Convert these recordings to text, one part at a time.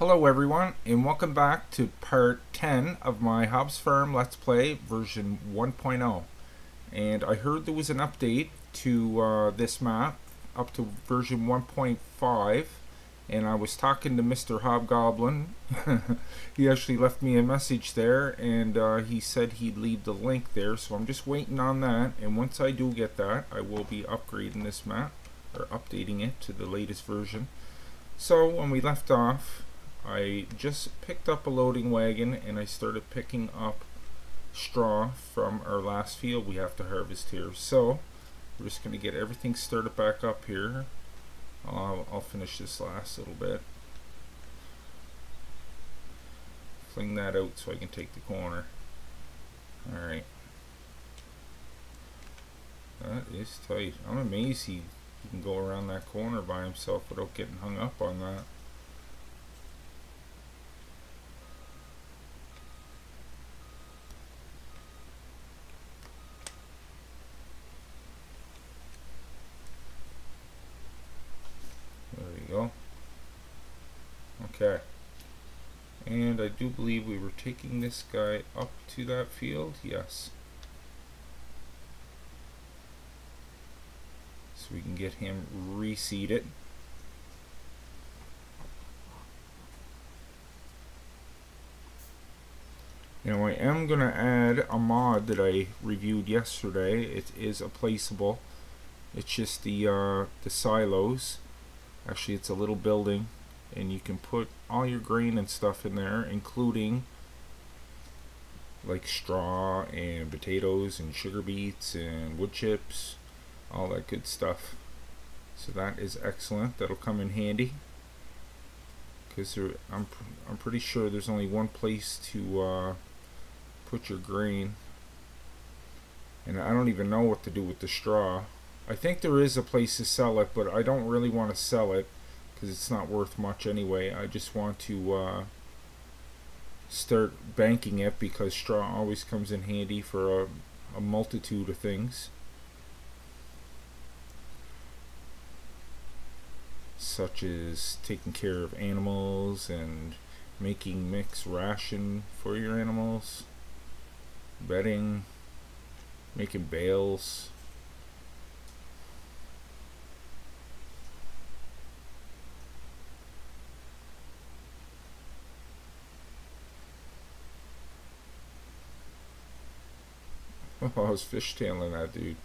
Hello everyone, and welcome back to part 10 of my Hobbs Farm Let's Play version 1.0. And I heard there was an update to this map up to version 1.5, and I was talking to Mr. Hobgoblin. He actually left me a message there, and he said he'd leave the link there, so I'm just waiting on that. And once I do get that, I will be upgrading this map, or updating it to the latest version. So when we left off, I just picked up a loading wagon and I started picking up straw from our last field we have to harvest here. So we're just going to get everything started back up here. I'll finish this last little bit. Fling that out so I can take the corner. Alright. That is tight. I'm amazed he can go around that corner by himself without getting hung up on that. Go. Okay, and I do believe we were taking this guy up to that field. Yes, so we can get him reseeded. Now I am going to add a mod that I reviewed yesterday. It is a placeable. It's just the silos. Actually, it's a little building, and you can put all your grain and stuff in there, including like straw and potatoes and sugar beets and wood chips, all that good stuff. So that is excellent. That'll come in handy because I'm pretty sure there's only one place to put your grain, and I don't even know what to do with the straw. I think there is a place to sell it, but I don't really want to sell it because it's not worth much anyway. I just want to start banking it because straw always comes in handy for a multitude of things, such as taking care of animals and making mixed ration for your animals, bedding, making bales. Oh, I was fishtailing that dude.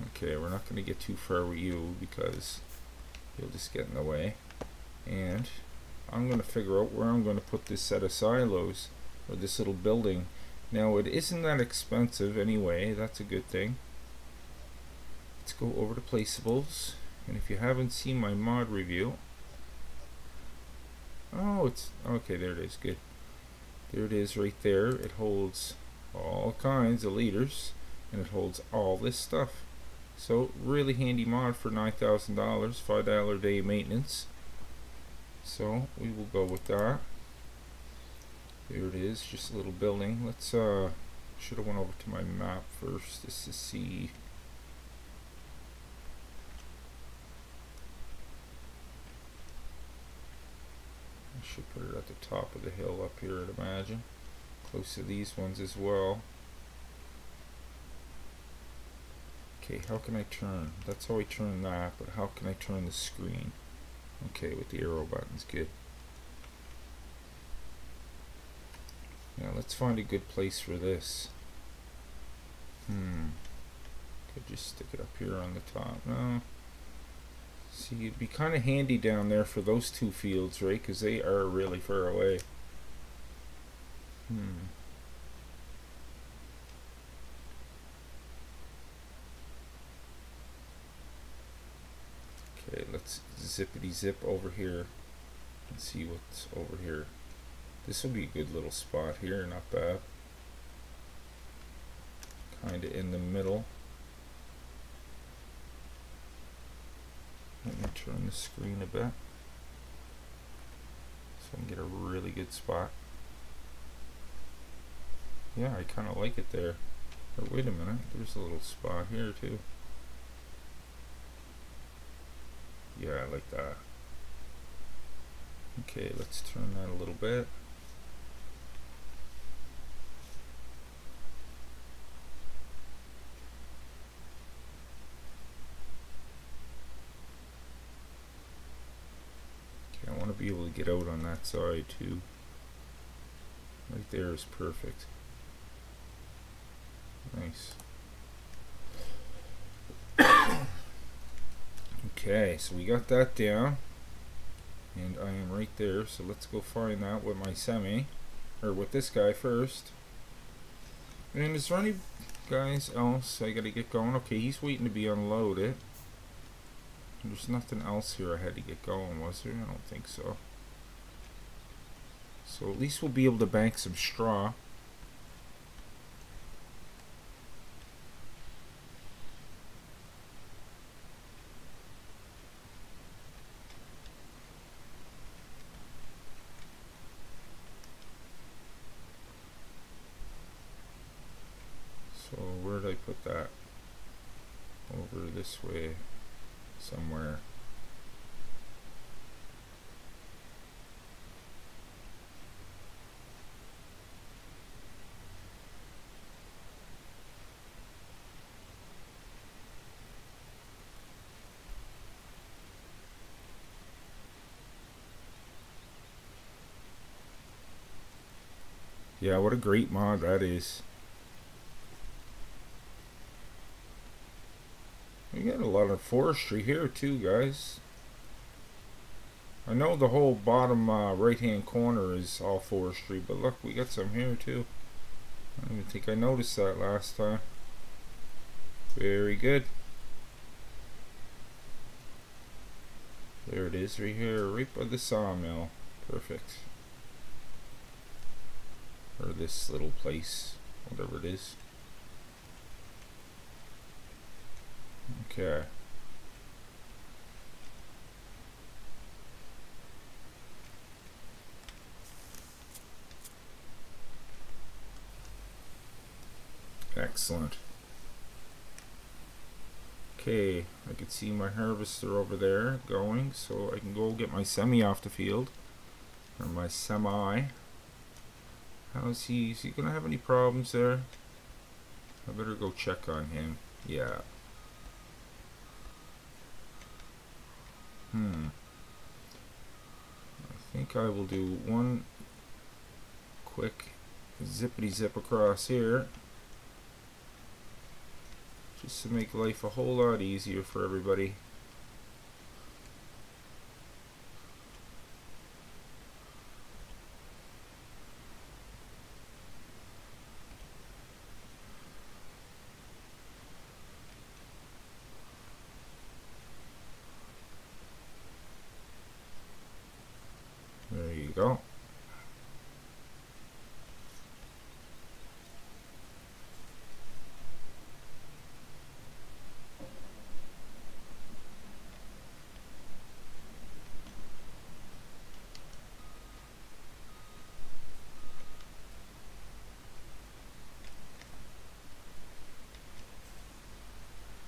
Okay, we're not going to get too far with you because you'll just get in the way. And I'm going to figure out where I'm going to put this set of silos, or this little building. Now, it isn't that expensive anyway. That's a good thing. Let's go over to placeables. And if you haven't seen my mod review... Oh, it's... Okay, there it is. Good. There it is right there. It holds all kinds of liters, and it holds all this stuff. So really handy mod for $9,000, $5 a day maintenance. So we will go with that. There it is, just a little building. Let's should have went over to my map first just to see. I should put it at the top of the hill up here, I'd imagine. Close to these ones as well. Okay, how can I turn? That's how I turn that, but how can I turn the screen? Okay, with the arrow buttons, good. Now let's find a good place for this. Could just stick it up here on the top. No. See, it'd be kind of handy down there for those two fields, right? Because they are really far away. Okay, let's zippity zip over here and see what's over here. This will be a good little spot here, not bad. Kind of in the middle. Let me turn the screen a bit so I can get a really good spot. Yeah, I kind of like it there. But wait a minute, there's a little spot here too. Yeah, I like that. Okay, let's turn that a little bit. Okay, I want to be able to get out on that side too. Right there is perfect. Nice. Okay, so we got that down. And I am right there, so let's go find that with my semi. Or with this guy first. And is there any guys else I gotta get going? Okay, he's waiting to be unloaded. There's nothing else here I had to get going, was there? I don't think so. So at least we'll be able to bank some straw. So where did I put that? Over this way somewhere. Yeah, what a great mod that is. We got a lot of forestry here too, guys. I know the whole bottom right hand corner is all forestry, but look, we got some here too. I don't even think I noticed that last time. Very good. There it is right here, right by the sawmill. Perfect. Or this little place, whatever it is. Okay. Excellent. Okay, I can see my harvester over there going, so I can go get my semi off the field. Or my semi. How's he? Is he gonna have any problems there? I better go check on him. Yeah. I think I will do one quick zippity zip across here, just to make life a whole lot easier for everybody. There you go.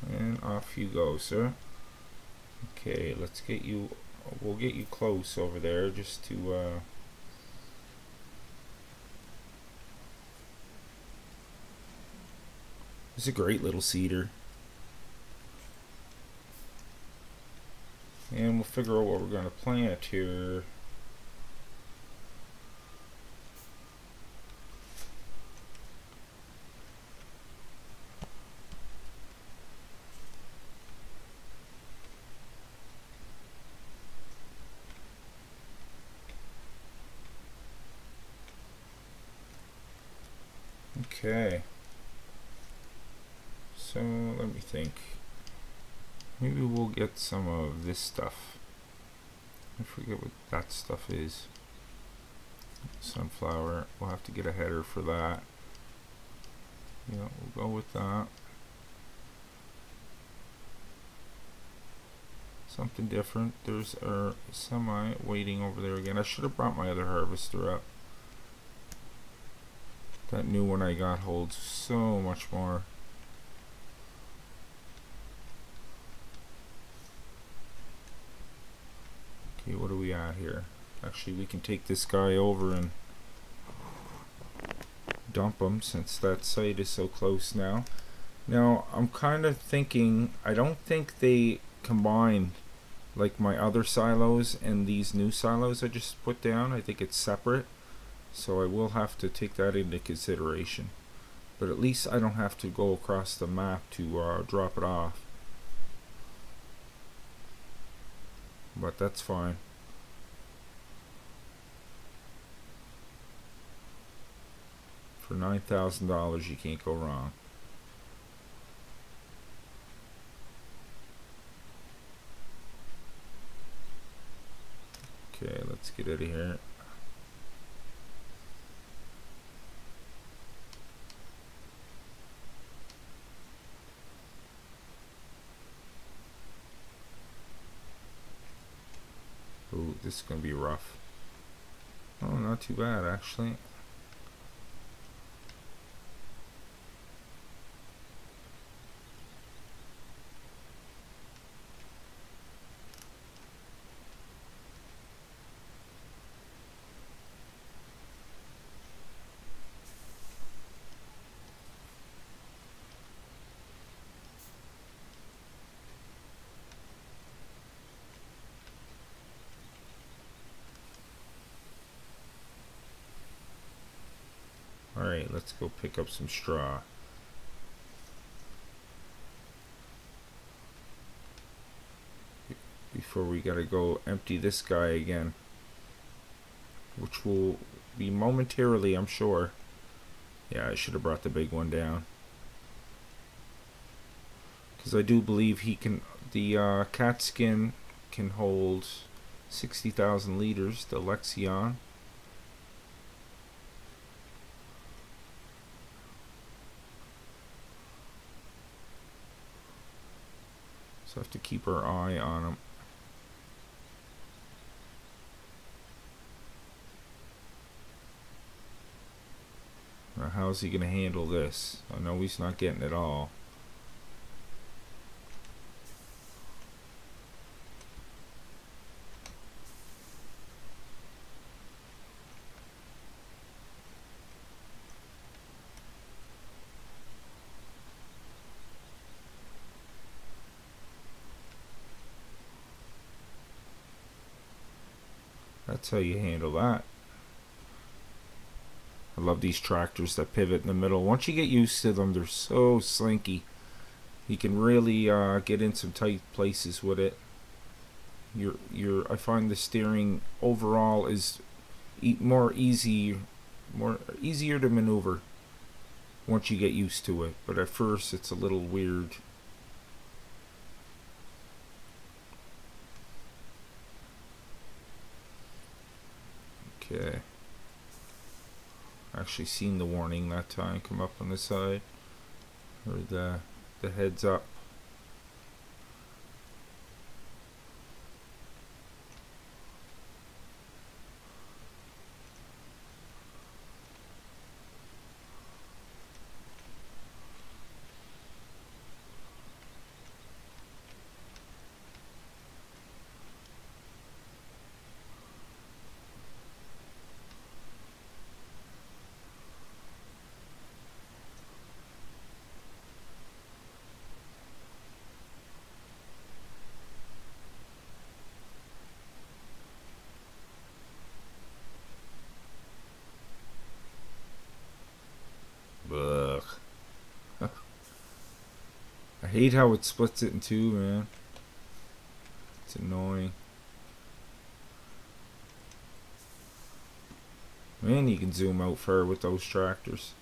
And off you go, sir. Okay, let's get you, we'll get you close over there just to it's a great little cedar. And we'll figure out what we're going to plant here. Okay. So let me think. Maybe we'll get some of this stuff. I forget what that stuff is. Sunflower. We'll have to get a header for that. Yeah, we'll go with that. Something different. There's our semi waiting over there again. I should have brought my other harvester up. That new one I got holds so much more. Okay, what are we at here? Actually, we can take this guy over and dump him since that site is so close now. Now, I'm kind of thinking, I don't think they combine like my other silos and these new silos I just put down. I think it's separate. So I will have to take that into consideration. But at least I don't have to go across the map to drop it off. But that's fine. For $9,000 you can't go wrong. Okay, let's get out of here. Ooh, this is gonna be rough. Oh, not too bad actually. Alright, let's go pick up some straw. Before we gotta go empty this guy again. Which will be momentarily, I'm sure. Yeah, I should have brought the big one down. Because I do believe he can, the cat skin can hold 60,000 liters, the Lexion. So I have to keep our eye on him. Now how's he gonna handle this? I know he's not getting it all. That's how you handle that. I love these tractors that pivot in the middle. Once you get used to them, they're so slinky. You can really get in some tight places with it. I find the steering overall is more easier to maneuver once you get used to it. But at first, it's a little weird. Okay. Actually seen the warning that time come up on the side, or the heads up. Ugh. I hate how it splits it in two, man. It's annoying. Man, you can zoom out far with those tractors.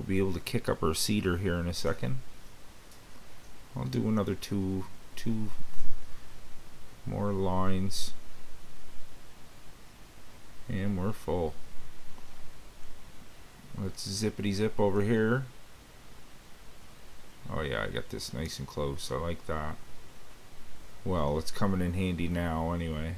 be able to kick up our cedar here in a second. I'll do another two more lines, and we're full. Let's zippity zip over here. Oh yeah, I got this nice and close. I like that. Well, it's coming in handy now anyway.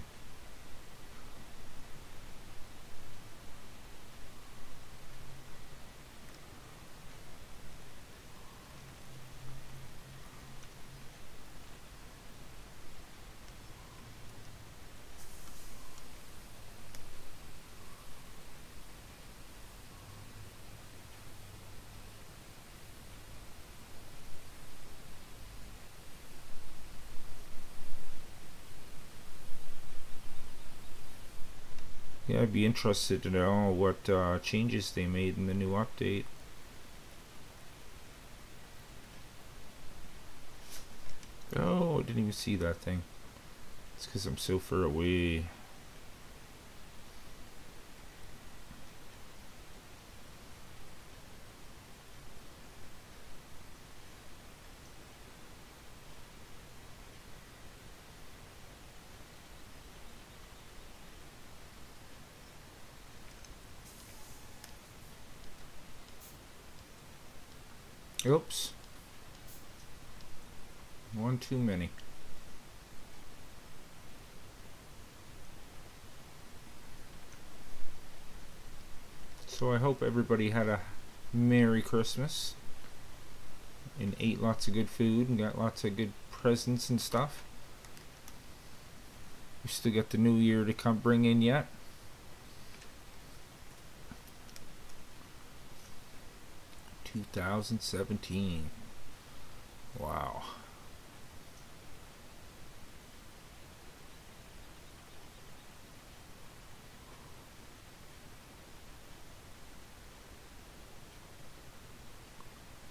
Yeah, I'd be interested to know what changes they made in the new update. Oh, I didn't even see that thing. It's because I'm so far away. Oops. One too many. So I hope everybody had a Merry Christmas and ate lots of good food and got lots of good presents and stuff. We still got the new year to come bring in yet. (2017). Wow.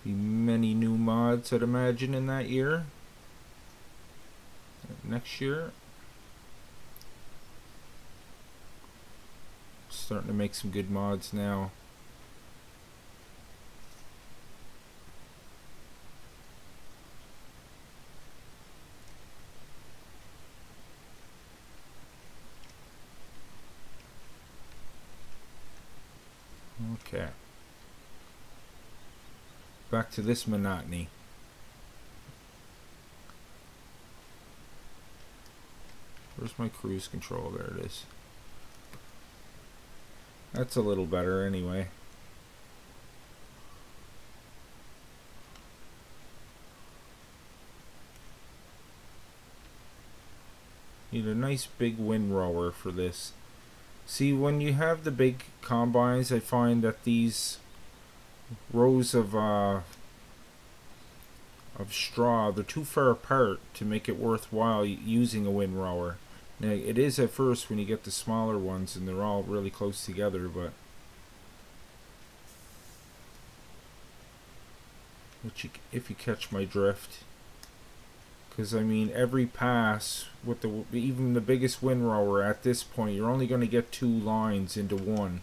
Be many new mods, I'd imagine, in that year. Next year. Starting to make some good mods now. Okay. Back to this monotony. Where's my cruise control? There it is. That's a little better anyway. Need a nice big windrower for this. See, when you have the big combines, I find that these rows of straw, they're too far apart to make it worthwhile using a windrower. Now, it is at first when you get the smaller ones and they're all really close together, but if you catch my drift. Because I mean, every pass with even the biggest windrower at this point, you're only going to get 2 lines into one.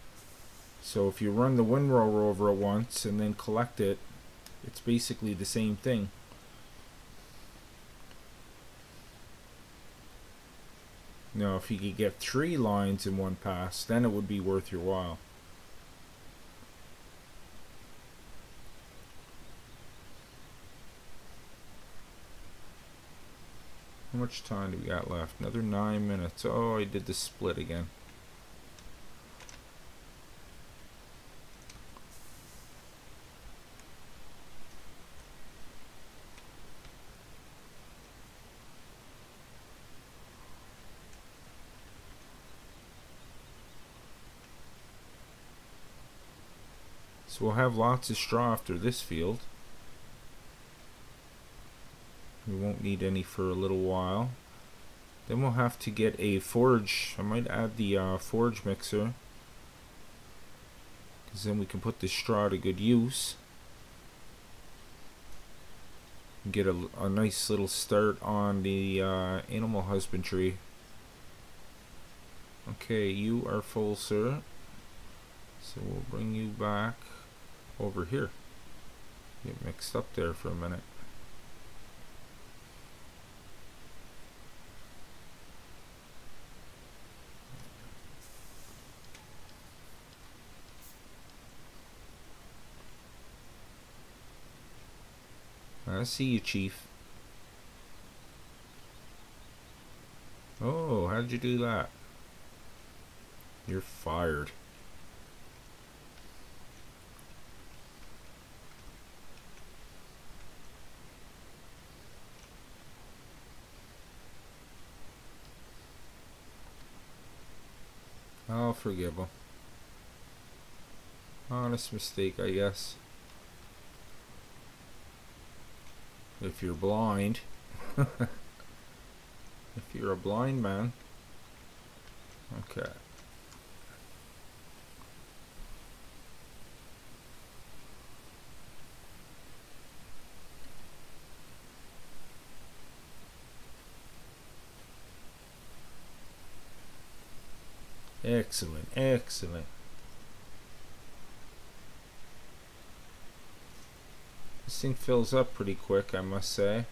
So if you run the windrower over it once and then collect it, it's basically the same thing. Now, if you could get 3 lines in one pass, then it would be worth your while. How much time do we got left? Another 9 minutes. Oh, I did the split again. So we'll have lots of straw after this field. We won't need any for a little while. Then we'll have to get a forage. I might add the forage mixer, because then we can put the straw to good use. And get a nice little start on the animal husbandry. Okay, you are full, sir. So we'll bring you back over here. Get mixed up there for a minute. I see you, Chief. Oh, how'd you do that? You're fired. I'll forgive him. Honest mistake, I guess. If you're blind. If you're a blind man. Okay. Excellent, excellent. This thing fills up pretty quick, I must say.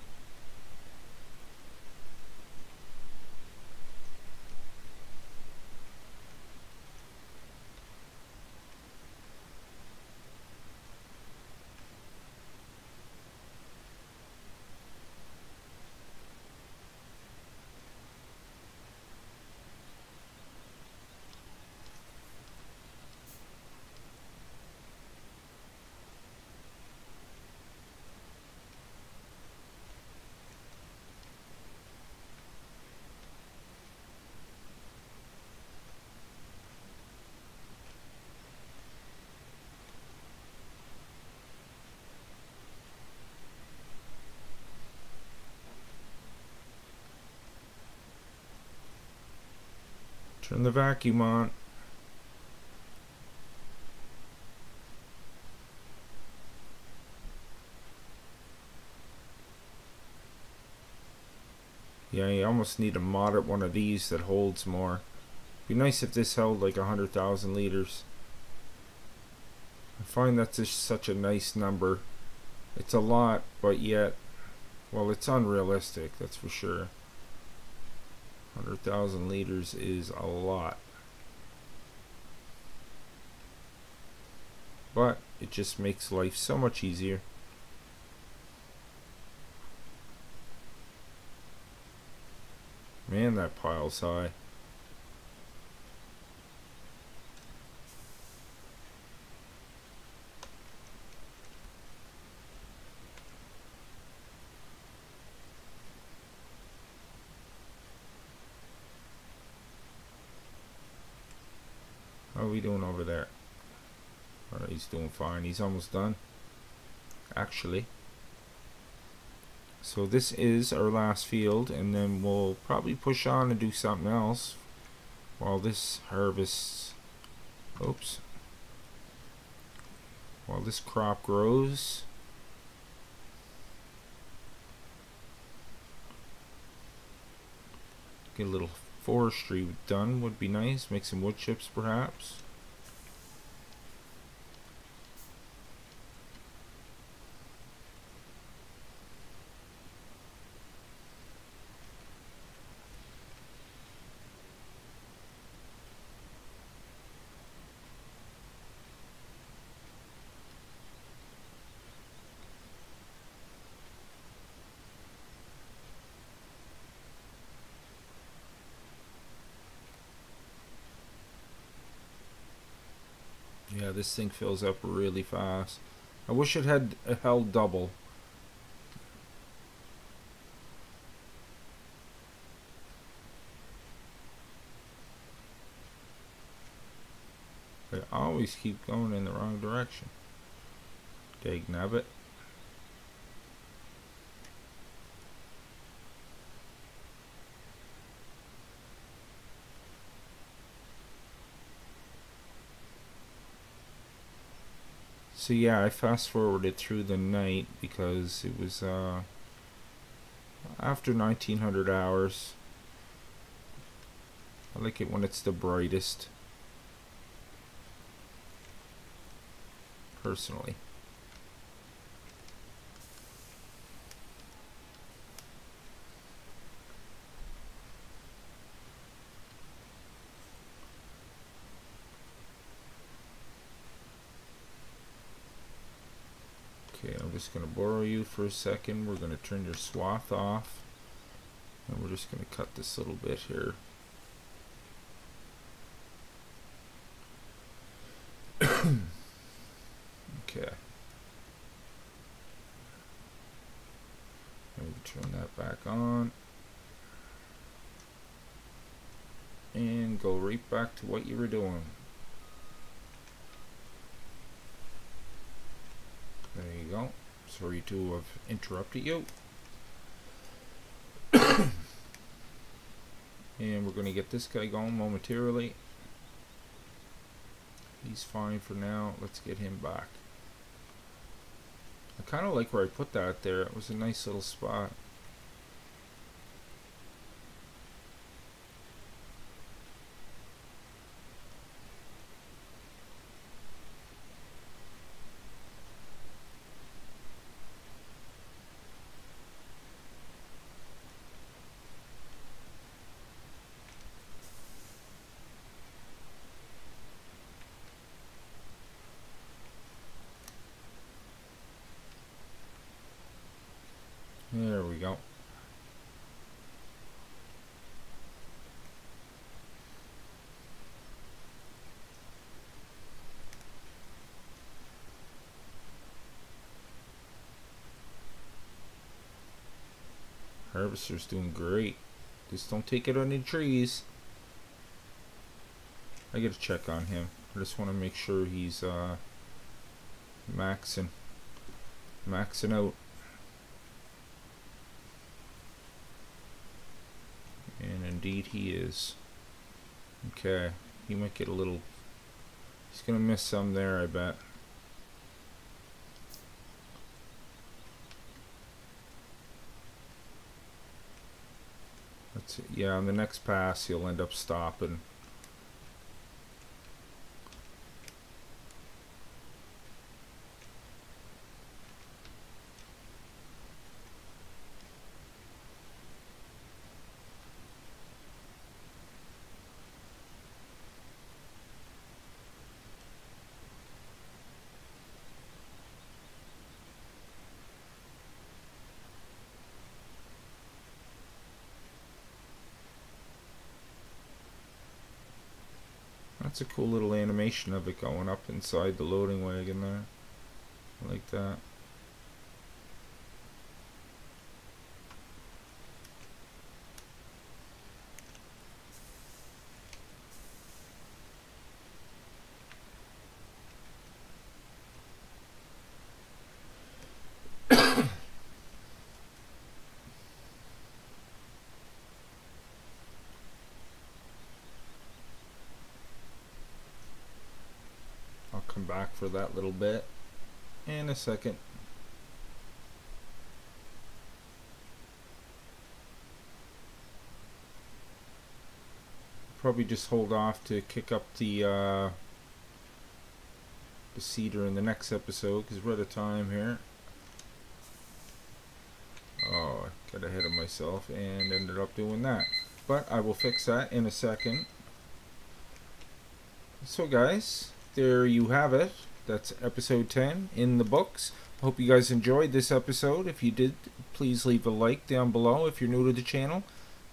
Turn the vacuum on. Yeah, you almost need to mod at one of these that holds more. Be nice if this held like 100,000 liters. I find that's just such a nice number. It's a lot, but yet, well, it's unrealistic, that's for sure. 100,000 liters is a lot. But it just makes life so much easier. Man, that pile's high. How are we doing over there? Alright, he's doing fine. He's almost done, actually. So this is our last field, and then we'll probably push on and do something else while this harvests. Oops. While this crop grows. Get a little forestry done would be nice. Make some wood chips perhaps. Yeah, this thing fills up really fast. I wish it had held double. They always keep going in the wrong direction. Dagnabbit. So yeah, I fast forwarded through the night because it was after 1900 hours. I like it when it's the brightest, personally. just going to borrow you for a second. We're going to turn your swath off. And we're just going to cut this little bit here. Okay. And we turn that back on. And go right back to what you were doing. There you go. Sorry to have interrupted you. And we're going to get this guy going momentarily. He's fine for now. Let's get him back. I kind of like where I put that there. It was a nice little spot. There we go. Harvester's doing great. Just don't take it on any trees. I gotta check on him. I just want to make sure he's maxing out. And indeed he is. Okay, he might get a little... He's gonna miss some there, I bet. That's it. Yeah, on the next pass he'll end up stopping. That's a cool little animation of it going up inside the loading wagon there. I like that. Come back for that little bit in a second. Probably just hold off to kick up the cedar in the next episode because we're out of time here. Oh, I got ahead of myself and ended up doing that, but I will fix that in a second. So guys, there you have it. That's episode 10 in the books. Hope you guys enjoyed this episode. If you did, please leave a like down below. If you're new to the channel,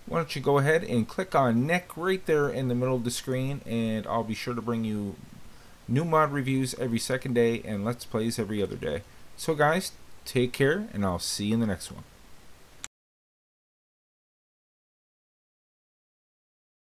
why don't you go ahead and click on Nick right there in the middle of the screen, and I'll be sure to bring you new mod reviews every second day and Let's Plays every other day. So guys, take care, and I'll see you in the next one.